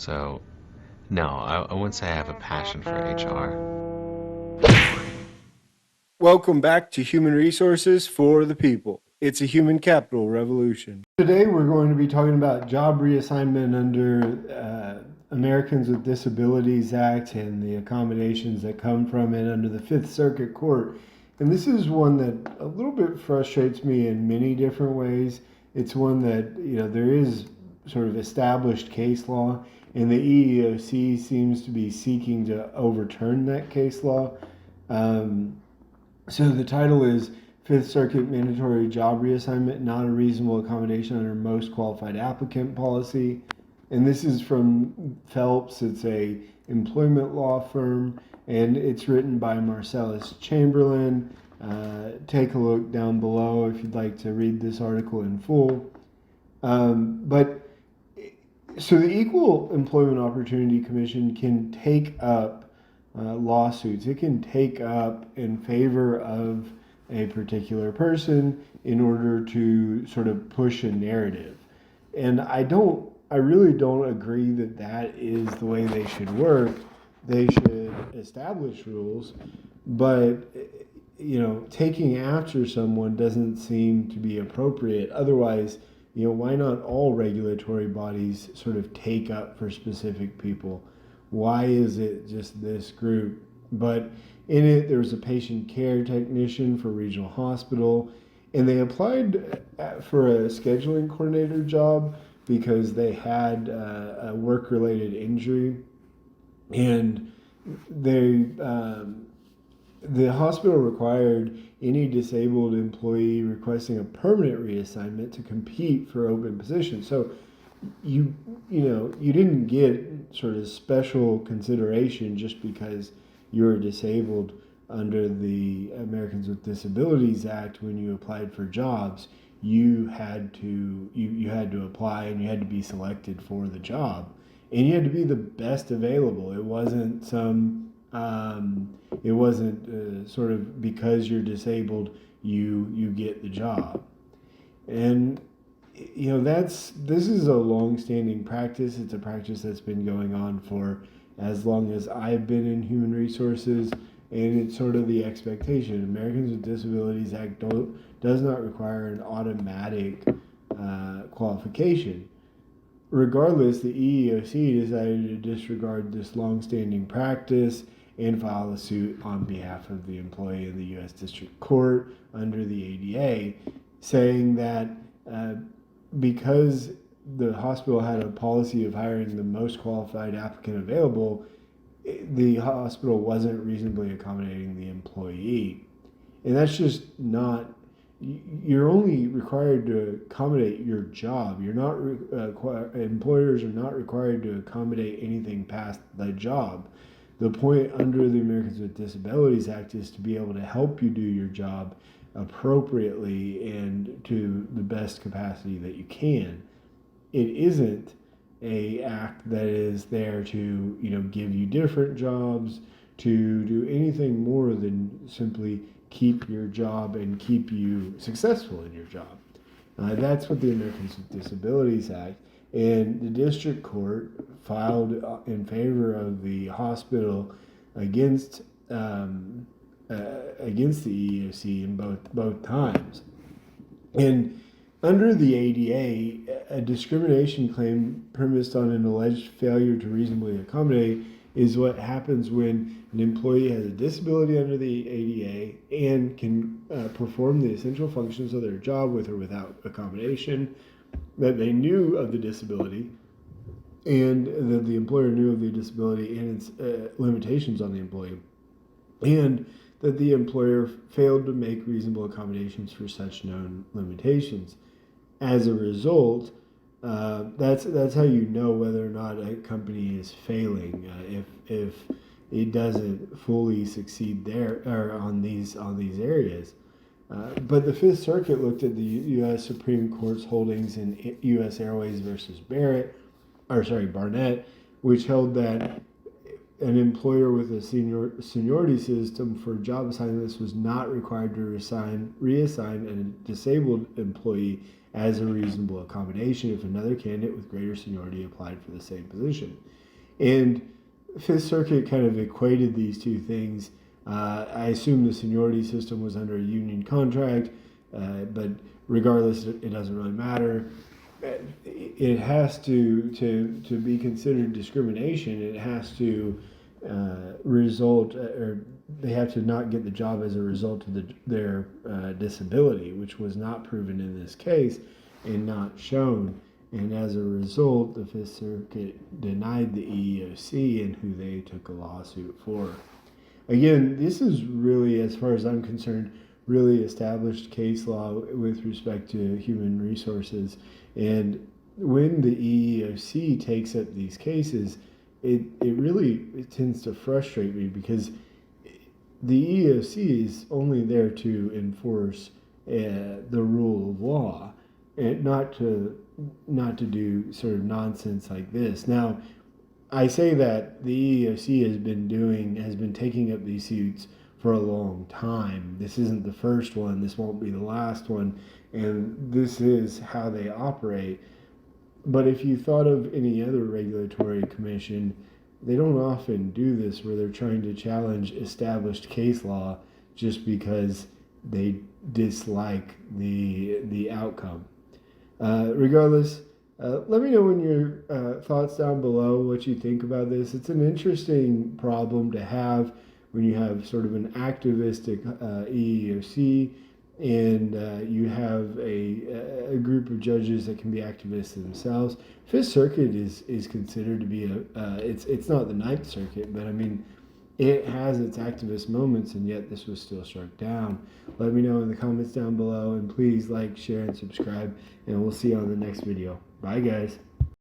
So, no, I wouldn't say I have a passion for HR. Welcome back to Human Resources for the People. It's a human capital revolution. Today we're going to be talking about job reassignment under Americans with Disabilities Act and the accommodations that come from it under the Fifth Circuit Court. And this is one that a little bit frustrates me in many different ways. It's one that, there is sort of established case law, and the EEOC seems to be seeking to overturn that case law. So the title is Fifth Circuit Mandatory Job Reassignment, Not a Reasonable Accommodation Under Most Qualified Applicant Policy. And this is from Phelps. It's a employment law firm, and it's written by Marcellus Chamberlain. Take a look down below if you'd like to read this article in full. So the Equal Employment Opportunity Commission can take up lawsuits. It can take up in favor of a particular person in order to sort of push a narrative. And I really don't agree that that is the way they should work. They should establish rules, but taking after someone doesn't seem to be appropriate. Otherwise, why not all regulatory bodies sort of take up for specific people? Why is it just this group? But in it, there was a patient care technician for a regional hospital, and they applied for a scheduling coordinator job because they had a work-related injury, and the hospital required any disabled employee requesting a permanent reassignment to compete for open positions. So you didn't get sort of special consideration just because you were disabled under the Americans with Disabilities Act. When you applied for jobs, you had to apply, and you had to be selected for the job, and you had to be the best available. It wasn't sort of because you're disabled you get the job. And this is a long-standing practice. It's a practice that's been going on for as long as I've been in human resources, and it's sort of the expectation. Americans with Disabilities Act does not require an automatic qualification. Regardless, the EEOC decided to disregard this long-standing practice and file a suit on behalf of the employee in the U.S. District Court under the ADA, saying that because the hospital had a policy of hiring the most qualified applicant available, the hospital wasn't reasonably accommodating the employee. And that's just not, you're only required to accommodate your job. You're not, employers are not required to accommodate anything past the job. The point under the Americans with Disabilities Act is to be able to help you do your job appropriately and to the best capacity that you can. It isn't a act that is there to give you different jobs, to do anything more than simply keep your job and keep you successful in your job. That's what the Americans with Disabilities Act, and the district court filed in favor of the hospital against the EEOC in both times. And under the ADA, a discrimination claim premised on an alleged failure to reasonably accommodate is what happens when an employee has a disability under the ADA and can perform the essential functions of their job with or without accommodation, that they knew of the disability, and that the employer knew of the disability and its limitations on the employee, and that the employer failed to make reasonable accommodations for such known limitations. As a result, that's how you know whether or not a company is failing, if it doesn't fully succeed there or on these areas. But the Fifth Circuit looked at the U.S. Supreme Court's holdings in U.S. Airways versus Barnett, which held that an employer with a seniority system for job assignments was not required to reassign a disabled employee as a reasonable accommodation if another candidate with greater seniority applied for the same position. And Fifth Circuit kind of equated these two things. I assume the seniority system was under a union contract, but regardless, it doesn't really matter. It has to be considered discrimination. It has to result, or they have to not get the job as a result of their disability, which was not proven in this case and not shown. And as a result, the Fifth Circuit denied the EEOC and who they took a lawsuit for. Again, this is really, as far as I'm concerned, really established case law with respect to human resources. And when the EEOC takes up these cases, it tends to frustrate me because the EEOC is only there to enforce the rule of law, and not to do sort of nonsense like this. Now, I say that the EEOC has been taking up these suits for a long time. This isn't the first one. This won't be the last one, and this is how they operate. But if you thought of any other regulatory commission, they don't often do this where they're trying to challenge established case law just because they dislike the outcome. Regardless, let me know in your thoughts down below what you think about this. It's an interesting problem to have when you have sort of an activistic EEOC and you have a group of judges that can be activists themselves. Fifth Circuit is considered to be it's not the Ninth Circuit, but I mean it has its activist moments, and yet this was still struck down. Let me know in the comments down below, and please like, share, and subscribe, and we'll see you on the next video. Bye, guys.